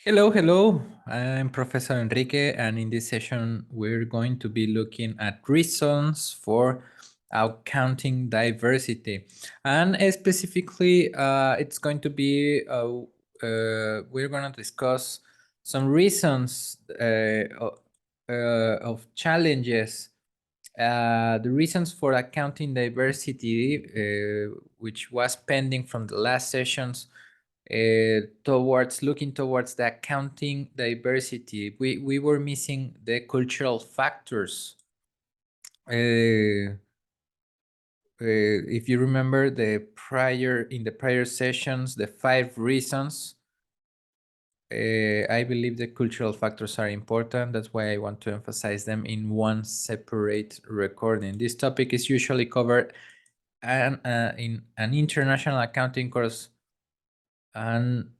Hello, hello. I'm Professor Enrique, and in this session, we're going to be looking at reasons for accounting diversity. And specifically, it's going to be, we're going to discuss some reasons of challenges, the reasons for accounting diversity, which was pending from the last sessions towards looking towards the accounting diversity. We were missing the cultural factors. If you remember in the prior sessions, the 5 reasons, I believe the cultural factors are important. That's why I want to emphasize them in one separate recording. This topic is usually covered in an international accounting course, and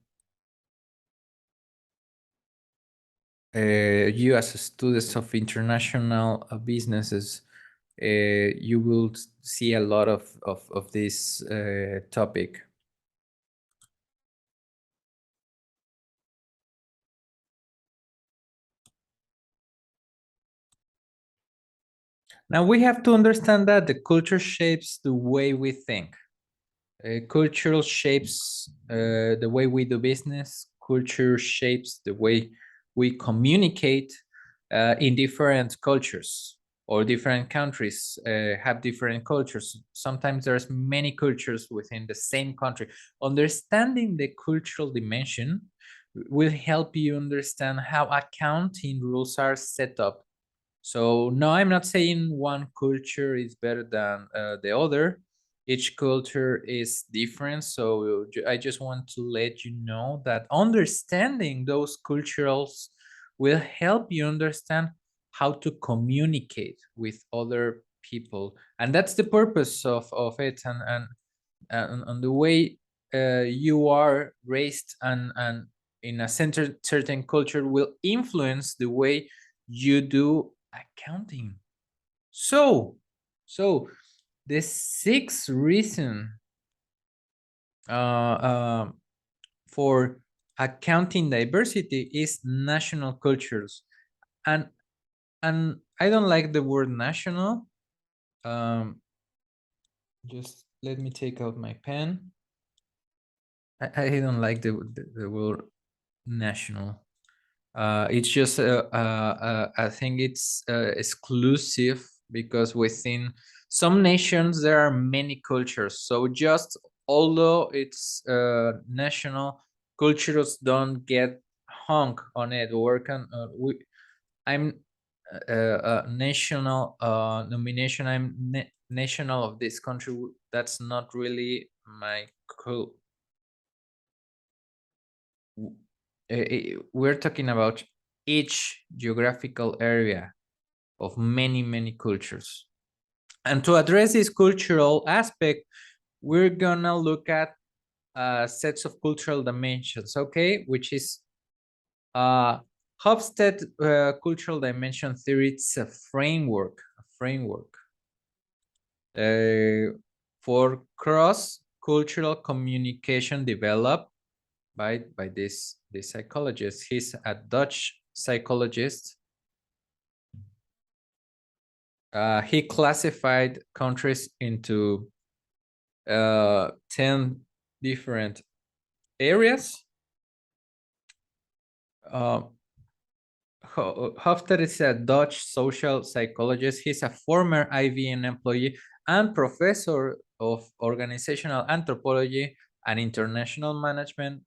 you as students of international businesses, you will see a lot of this topic. Now we have to understand that the culture shapes the way we think. Culture shapes the way we do business. Culture shapes the way we communicate in different cultures, or different countries have different cultures. Sometimes there's many cultures within the same country. Understanding the cultural dimension will help you understand how accounting rules are set up. So no, I'm not saying one culture is better than the other. Each culture is different. So I just want to let you know that understanding those cultures will help you understand how to communicate with other people. And that's the purpose of it. And the way you are raised and in a certain culture will influence the way you do accounting. So the sixth reason uh, uh, for accounting diversity is national cultures, and I don't like the word national. Just let me take out my pen. I don't like the word national. It's just I think it's exclusive, because within some nations there are many cultures. So just although it's national, cultures don't get hung on it. I'm national nomination. I'm national of this country. That's not really my cool. We're talking about each geographical area of many cultures. And to address this cultural aspect, we're gonna look at sets of cultural dimensions, okay? Which is Hofstede cultural dimension theory. It's a framework, for cross-cultural communication developed by this psychologist. He's a Dutch psychologist. He classified countries into 10 different areas. Hofstede is a Dutch social psychologist. He's a former IBM employee and professor of organizational anthropology and international management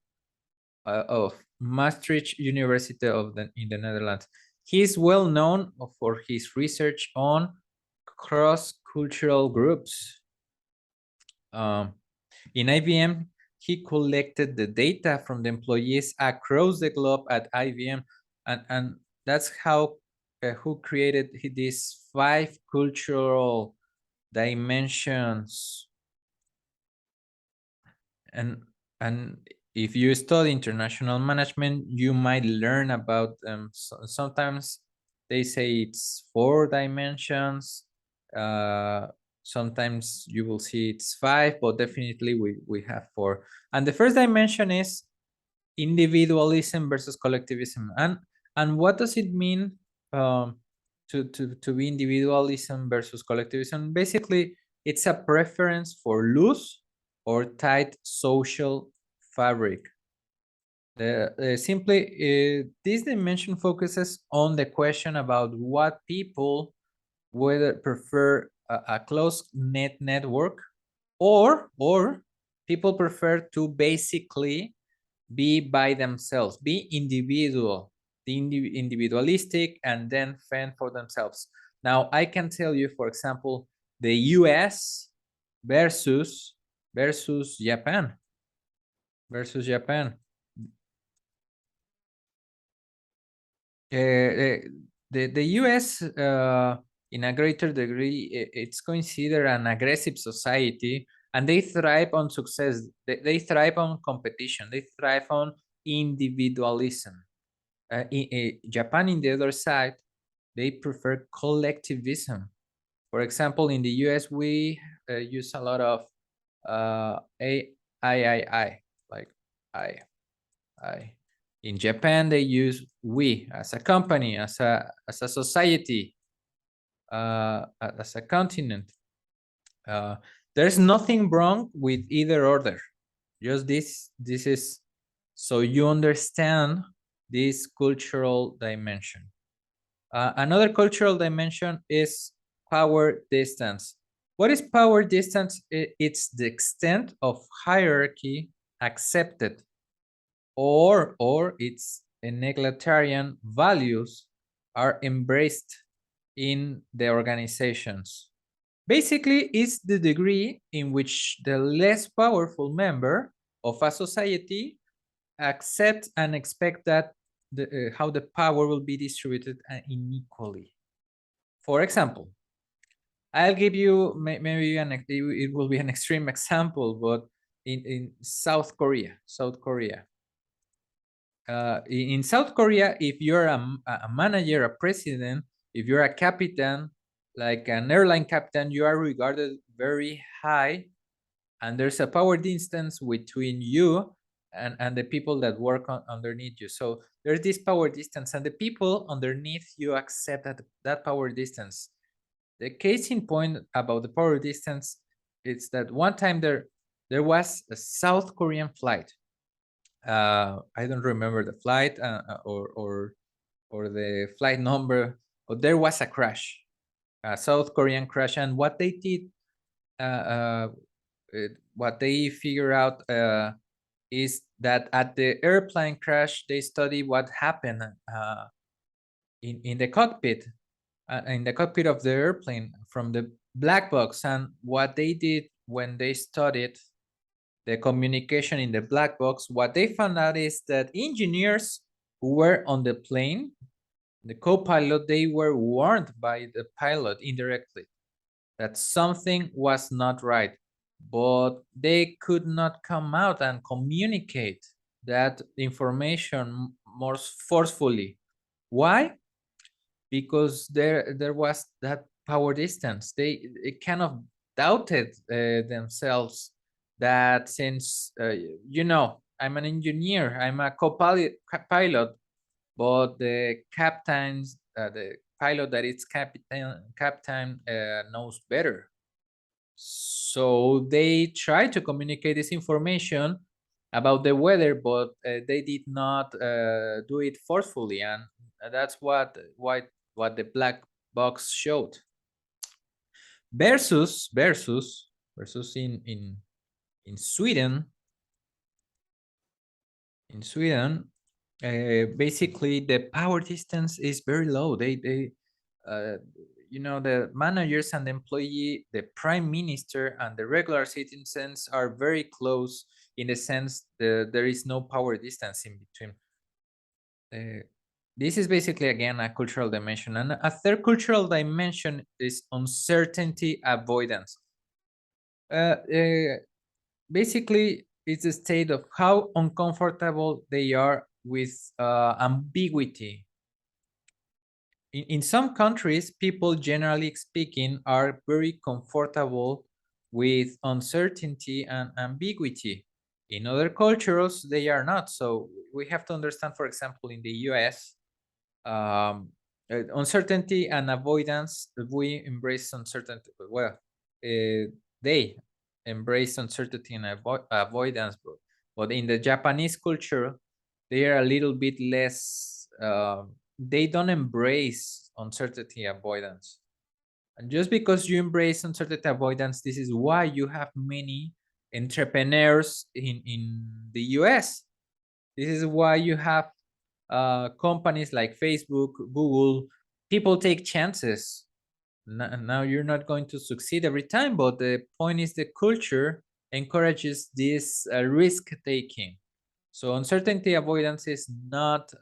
of Maastricht University in the Netherlands. He is well known for his research on cross-cultural groups. In IBM, he collected the data from the employees across the globe at IBM, and that's how who created these 5 cultural dimensions. And if you study international management, you might learn about them. Sometimes they say it's 4 dimensions. Sometimes you will see it's 5, but definitely we have 4. And the first dimension is individualism versus collectivism. And what does it mean to be individualism versus collectivism? Basically, it's a preference for loose or tight social fabric. Simply, this dimension focuses on the question about what people whether prefer a close net network, or people prefer to basically be by themselves, be individual, the individualistic, and then fend for themselves. Now, I can tell you, for example, the US versus Japan. Versus Japan. The US, in a greater degree, it's considered an aggressive society, and they thrive on success. They thrive on competition. They thrive on individualism. Japan, in the other side, they prefer collectivism. For example, in the US, we use a lot of I, like I. In Japan, they use we as a company, as a society, as a continent. There's nothing wrong with either order. Just this is so you understand this cultural dimension. Another cultural dimension is power distance. What is power distance? It's the extent of hierarchy accepted, or its egalitarian values are embraced in the organizations. Basically, it's the degree in which the less powerful member of a society accept and expect that how the power will be distributed unequally. For example, I'll give you maybe it will be an extreme example, but in South Korea, in South Korea, if you're a manager, a president, if you're a captain, like an airline captain, you are regarded very high, and there's a power distance between you and the people that work underneath you. So there's this power distance, and the people underneath you accept that power distance. The case in point about the power distance is that one time there was a South Korean flight. I don't remember the flight or the flight number, but there was a crash, a South Korean crash, and what they did, what they figure out is that at the airplane crash, they study what happened in the cockpit, of the airplane from the black box, and what they did when they studied the communication in the black box, what they found out is that engineers who were on the plane, the co-pilot, they were warned by the pilot indirectly that something was not right, but they could not come out and communicate that information more forcefully. Why? Because there was that power distance. They kind of doubted themselves that since I'm an engineer, I'm a co-pilot, but the captains, the pilot that is captain knows better. So they try to communicate this information about the weather, but they did not do it forcefully, and that's what the black box showed. Versus in Sweden. In Sweden, basically the power distance is very low. They the managers and the employee, the prime minister and the regular citizens are very close, in the sense that there is no power distance in between. This is basically, again, a cultural dimension. And a third cultural dimension is uncertainty avoidance. Basically, it's a state of how uncomfortable they are with ambiguity. In some countries, people, generally speaking, are very comfortable with uncertainty and ambiguity. In other cultures, they are not. So we have to understand, for example, in the US, uncertainty and avoidance, we embrace uncertainty. Well, they embrace uncertainty and avoidance, but in the Japanese culture, they are a little bit less, they don't embrace uncertainty avoidance. And just because you embrace uncertainty avoidance, this is why you have many entrepreneurs in the US. This is why you have companies like Facebook, Google. People take chances. Now you're not going to succeed every time, but the point is the culture encourages this risk taking. So uncertainty avoidance is not,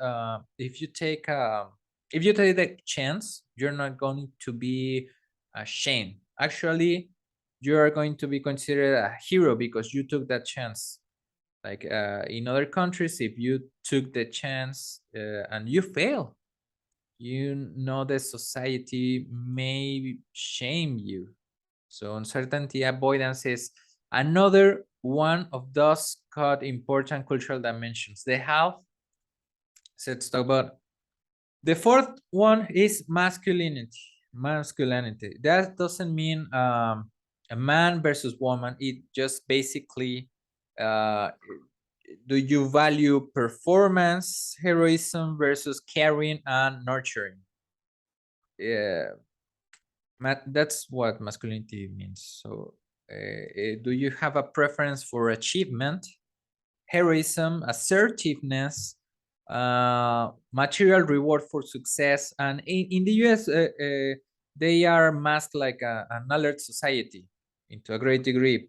if you take the chance, you're not going to be ashamed. Actually, you are going to be considered a hero because you took that chance. Like in other countries, if you took the chance and you fail, you know the society may shame you. So uncertainty avoidance is another one of those called important cultural dimensions. They have, so let's talk about the fourth one is masculinity. Masculinity. That doesn't mean a man versus woman. It just basically, do you value performance, heroism versus caring and nurturing? Yeah, that's what masculinity means. So, do you have a preference for achievement, heroism, assertiveness, material reward for success? And in the US, they are masked like an alert society into a great degree.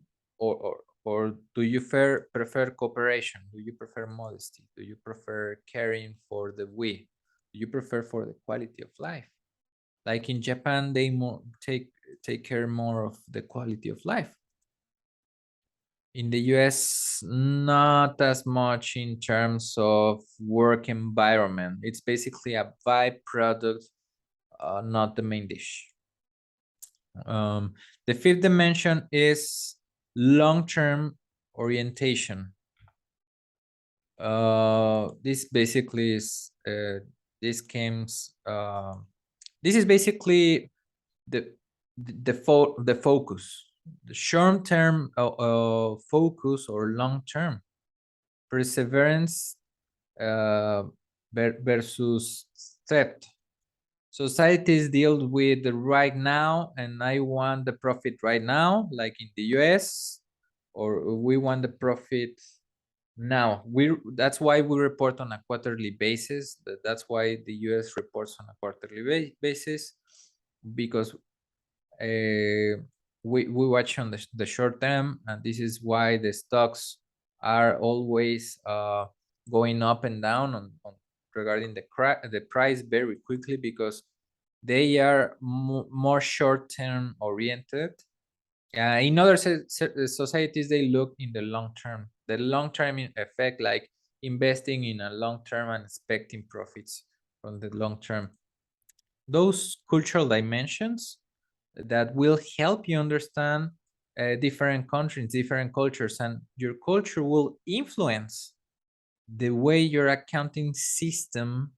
Or do you prefer cooperation? Do you prefer modesty? Do you prefer caring for the we? Do you prefer for the quality of life? Like in Japan, they take care more of the quality of life. In the US, not as much in terms of work environment. It's basically a byproduct, not the main dish. The fifth dimension is long-term orientation. This basically is this comes. This is basically the focus, the short-term focus or long-term perseverance versus theft. Societies deal with the right now, and I want the profit right now, like in the US, or we want the profit now. That's why we report on a quarterly basis. That's why the US reports on a quarterly basis, because we watch on the short term, and this is why the stocks are always going up and down on regarding the price very quickly, because they are more short term oriented. In other societies, they look in the long term, effect, like investing in a long term and expecting profits from the long term. Those cultural dimensions that will help you understand different countries, different cultures, and your culture will influence the way your accounting system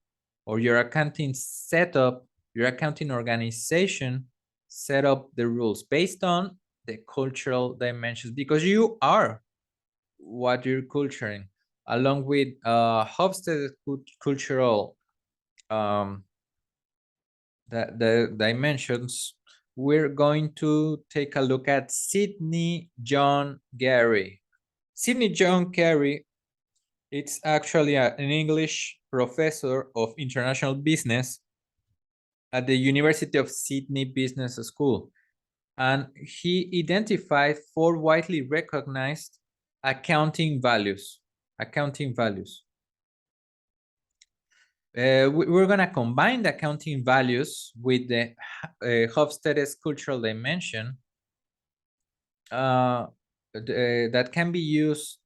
or your accounting setup, your accounting organization set up the rules based on the cultural dimensions, because you are what you're culturing, along with Hofstede cultural the dimensions. We're going to take a look at Sidney John Gary. Sidney John Gary, it's actually an English professor of international business at the University of Sydney Business School. And he identified 4 widely recognized accounting values. Accounting values. We're going to combine the accounting values with the Hofstede's cultural dimension that can be used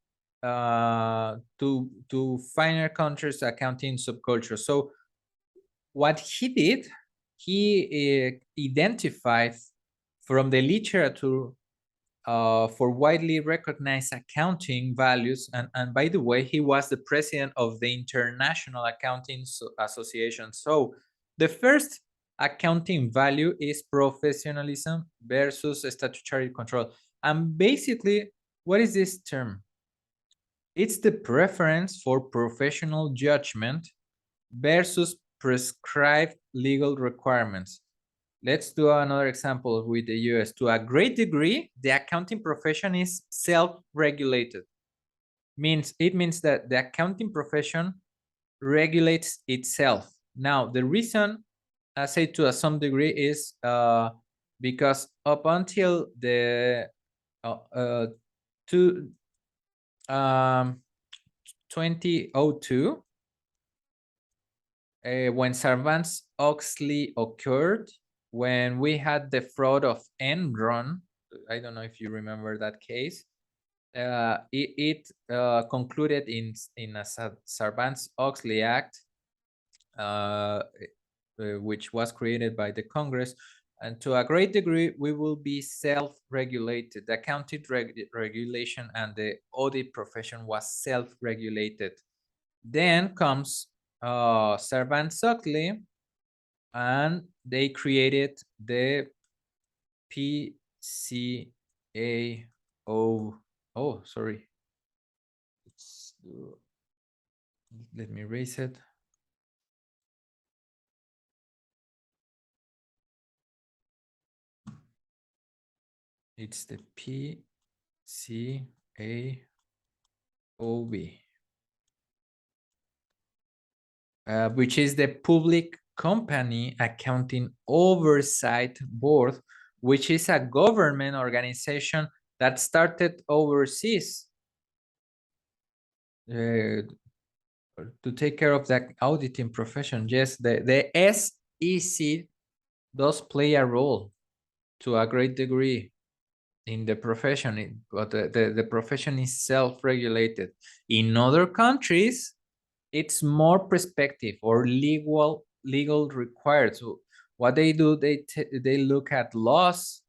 to finer countries' accounting subculture. So what he did, he identified from the literature for widely recognized accounting values. And by the way, he was the president of the International Accounting Association. So the first accounting value is professionalism versus statutory control. And basically, what is this term? It's the preference for professional judgment versus prescribed legal requirements. Let's do another example with the US. To a great degree, the accounting profession is self-regulated. It means that the accounting profession regulates itself. Now, the reason I say to some degree is because up until the 2002, when Sarbanes-Oxley occurred, when we had the fraud of Enron, I don't know if you remember that case. It concluded in a Sarbanes-Oxley Act, which was created by the Congress, and to a great degree, we will be self-regulated. The accounting regulation and the audit profession was self-regulated. Then comes Sarbanes-Oxley, and they created the PCAO. Oh, sorry. Let me erase it. It's the PCAOB, which is the Public Company Accounting Oversight Board, which is a government organization that started overseas to take care of the auditing profession. Yes, the SEC does play a role to a great degree in the profession, but the profession is self-regulated. In other countries, it's more perspective or legal required. So what they do, they look at laws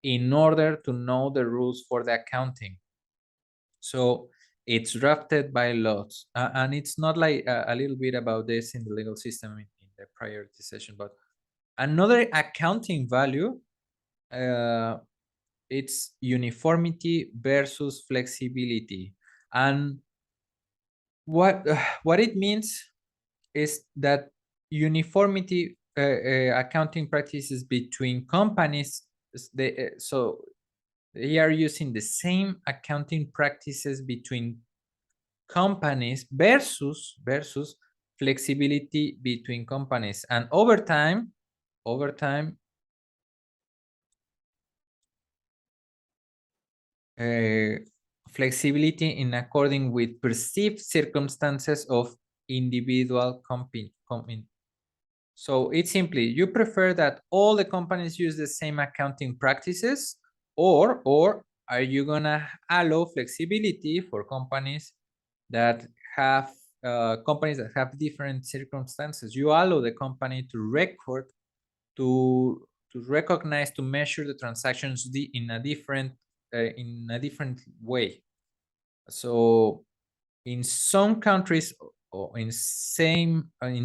in order to know the rules for the accounting. So it's drafted by laws, and it's not like a little bit about this in the legal system in the prioritization, but another accounting value, it's uniformity versus flexibility. And what it means is that uniformity accounting practices between companies, so they are using the same accounting practices between companies versus flexibility between companies. And over time, flexibility in according with perceived circumstances of individual company. So it's simply, you prefer that all the companies use the same accounting practices, or are you gonna allow flexibility for companies that have different circumstances? You allow the company to record, to recognize, to measure the transactions in a different way. So in some countries or in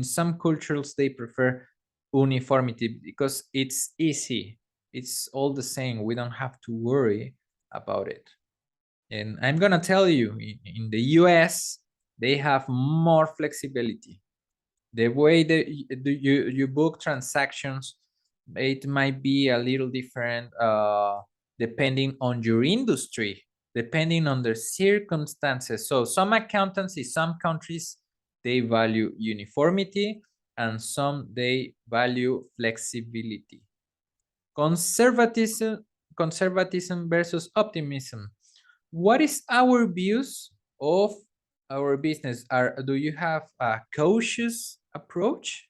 some cultures, they prefer uniformity because it's easy. It's all the same. We don't have to worry about it. And I'm gonna tell you, in the US, they have more flexibility. The way that you book transactions, it might be a little different depending on your industry, depending on the circumstances. So some accountancy, some countries, they value uniformity, and some they value flexibility. Conservatism versus optimism. What is our views of our business? Do you have a cautious approach,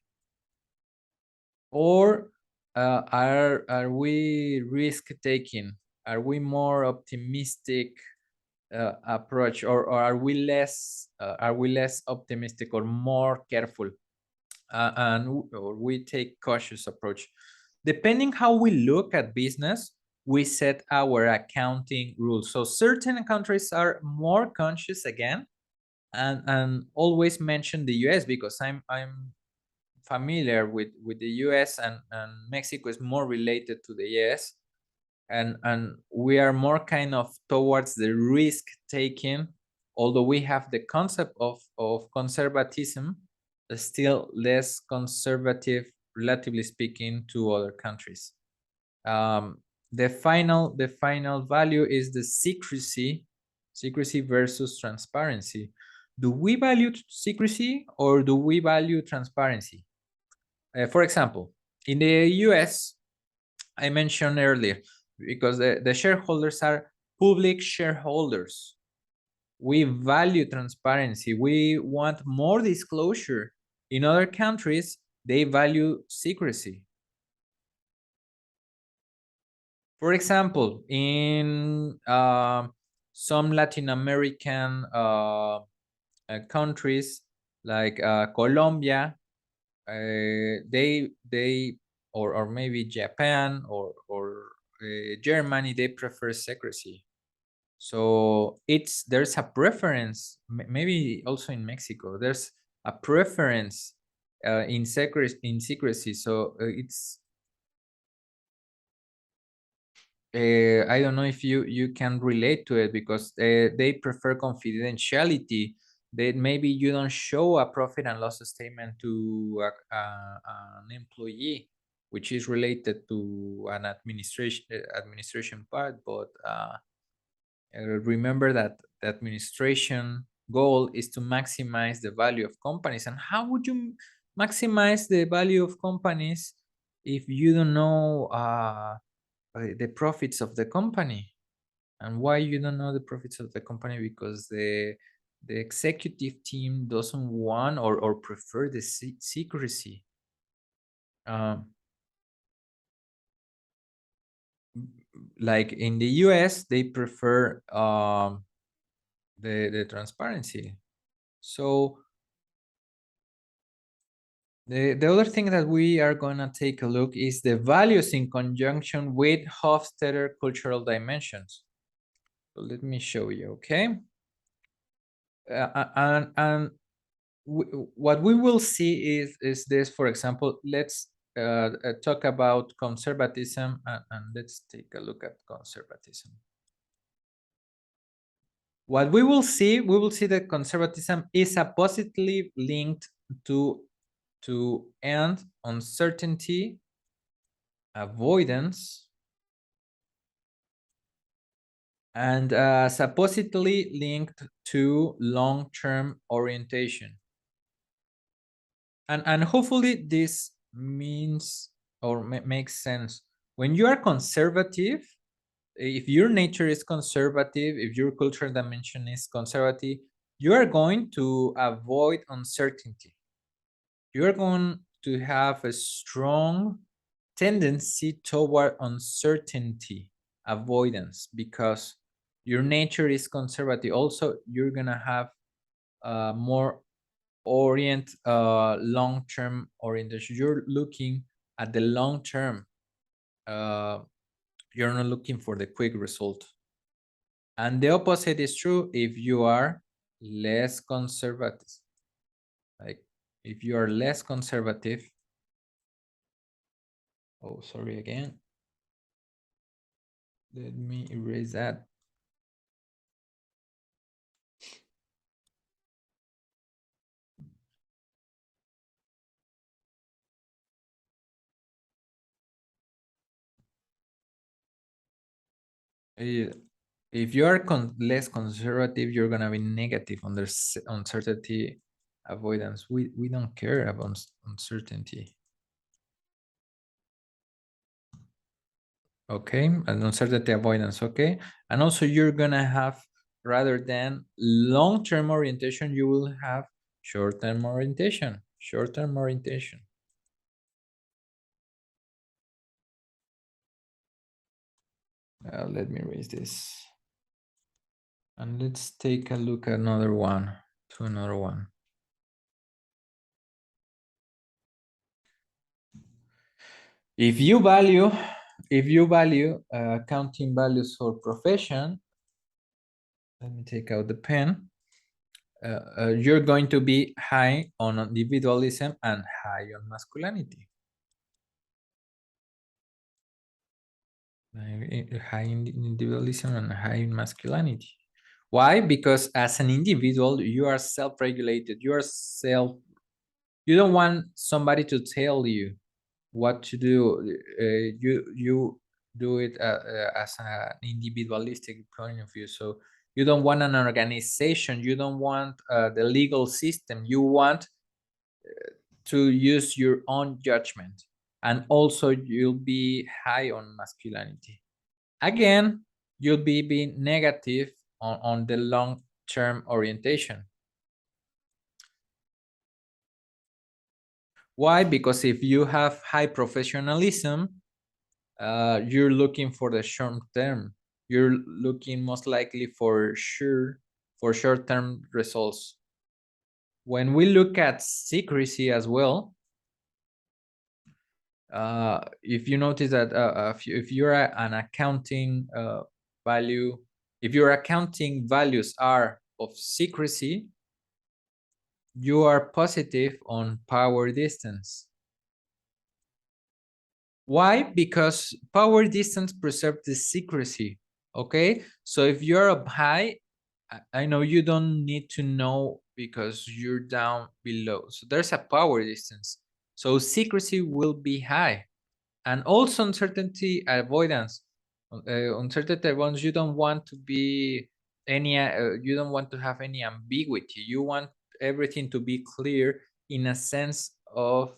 or are we risk taking? Are we more optimistic approach, or are we less optimistic or more careful, or we take cautious approach? Depending how we look at business, we set our accounting rules. So certain countries are more conscious again, and always mention the US because I'm familiar with the US, and Mexico is more related to the US, and we are more kind of towards the risk taking, although we have the concept of conservatism, still less conservative relatively speaking to other countries. The final value is the secrecy versus transparency. Do we value secrecy or do we value transparency? For example, in the US, I mentioned earlier, because the shareholders are public shareholders. We value transparency. We want more disclosure. In other countries, they value secrecy. For example, in some Latin American countries like Colombia, they or maybe Japan or Germany, they prefer secrecy. So there's a preference, maybe also in Mexico, there's a preference in secrecy. So it's I don't know if you can relate to it, because they prefer confidentiality. That maybe you don't show a profit and loss statement to an employee, which is related to an administration part. But remember that the administration goal is to maximize the value of companies. And how would you maximize the value of companies if you don't know the profits of the company? And why you don't know the profits of the company? Because the executive team doesn't want or prefer the secrecy. Like in the US, they prefer the transparency. So the other thing that we are going to take a look is the values in conjunction with Hofstede cultural dimensions. So let me show you, okay? And what we will see is this. For example, let's talk about conservatism, and let's take a look at conservatism. What we will see that conservatism is a positively linked to end uncertainty, avoidance, and supposedly linked to long-term orientation. And hopefully this means or makes sense. When you are conservative, if your nature is conservative, if your cultural dimension is conservative, you are going to avoid uncertainty. You are going to have a strong tendency toward uncertainty, avoidance, because your nature is conservative. Also, you're gonna have more long-term orientation. You're looking at the long term. You're not looking for the quick result. And the opposite is true if you are less conservative. Like if you are less conservative. Oh, sorry again. Let me erase that. If you are less conservative, you're gonna be negative on the uncertainty avoidance. We don't care about uncertainty. Okay, and uncertainty avoidance. Okay, and also you're gonna have, rather than long-term orientation, you will have short-term orientation. Short-term orientation. Let me erase this. And let's take a look at another one. If you value if you value accounting values for profession, let me take out the pen. You're going to be high on individualism and high on masculinity. High in individualism and high in masculinity. Why? Because as an individual, you are self-regulated. You don't want somebody to tell you what to do. You do it as an individualistic point of view. So you don't want an organization. You don't want the legal system. You want to use your own judgment, and also you'll be high on masculinity. Again, you'll be being negative on the long-term orientation. Why? Because if you have high professionalism, you're looking for the short term. You're looking most likely for short-term results. When we look at secrecy as well, if you notice that if you're an accounting value, if your accounting values are of secrecy, you are positive on power distance. Why? Because power distance preserves the secrecy. Okay, so if you're up high, I know you don't need to know because you're down below. So there's a power distance. So secrecy will be high. And also uncertainty avoidance. Uncertainty avoidance, you don't want to be you don't want to have any ambiguity. You want everything to be clear in a sense of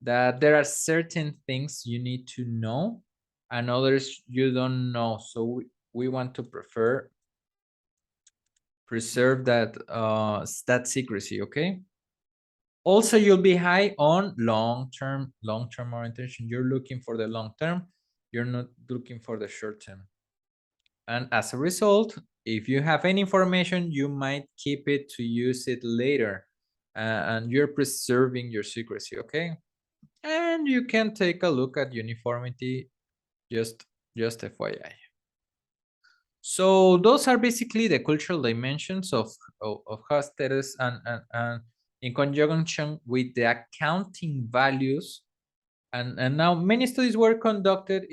that there are certain things you need to know and others you don't know. So we want to preserve that secrecy, okay? Also, you'll be high on long-term orientation. You're looking for the long term. You're not looking for the short term. And as a result, if you have any information, you might keep it to use it later. And you're preserving your secrecy, okay? And you can take a look at uniformity, just FYI. So those are basically the cultural dimensions of Hostedes, and in conjunction with the accounting values. And now many studies were conducted,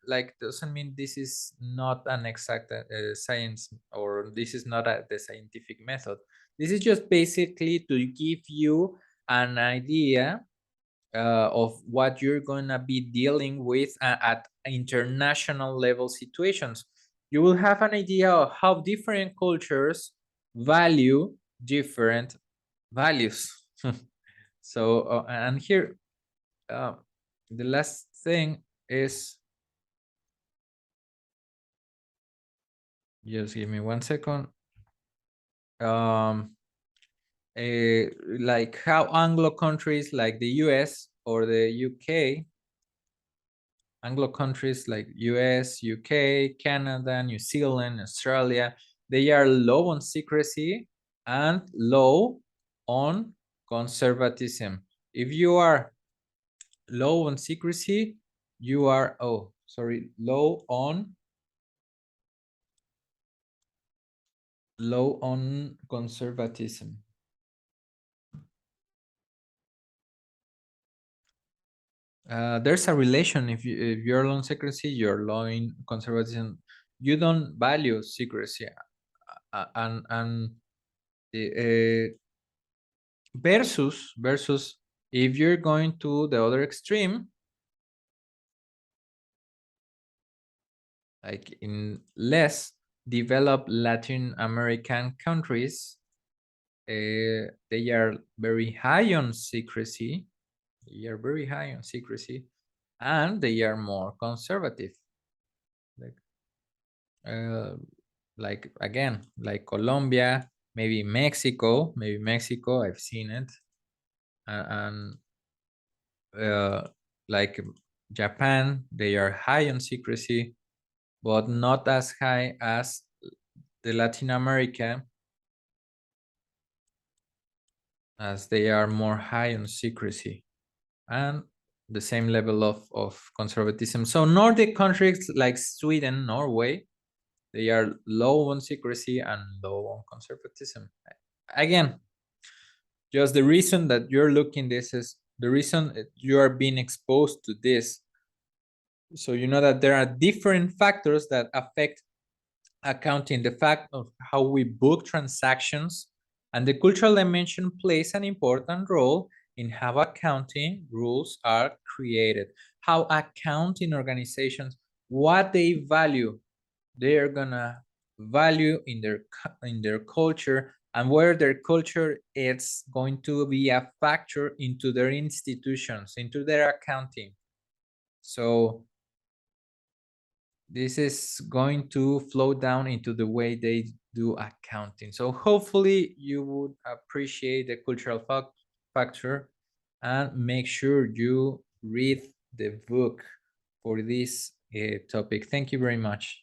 like doesn't mean this is not an exact science, or this is not the scientific method. This is just basically to give you an idea of what you're gonna be dealing with at international level situations. You will have an idea of how different cultures value different values. So and here the last thing is, just give me 1 second. um like how Anglo countries like the US or the UK, Anglo countries like US, UK, Canada, New Zealand, Australia, they are low on secrecy and low on conservatism. If you are low on secrecy, you are, oh, sorry, low on conservatism. There's a relation. If you're low on secrecy, you're low in conservatism. You don't value secrecy, and versus if you're going to the other extreme, like in less developed Latin American countries, they are very high on secrecy. They are very high on secrecy, and they are more conservative. Like, uh, like again, like Colombia, maybe Mexico. I've seen it, and like Japan, they are high on secrecy, but not as high as the Latin America, as they are more high on secrecy. And the same level of conservatism. So Nordic countries like Sweden, Norway, they are low on secrecy and low on conservatism. Again, just the reason that you're looking this is the reason you are being exposed to this. So you know that there are different factors that affect accounting, the fact of how we book transactions, and the cultural dimension plays an important role in how accounting rules are created, how accounting organizations, what they value, they're gonna value in their culture, and where their culture is going to be a factor into their institutions, into their accounting. So this is going to flow down into the way they do accounting. So hopefully you would appreciate the cultural factor and make sure you read the book for this topic. Thank you very much.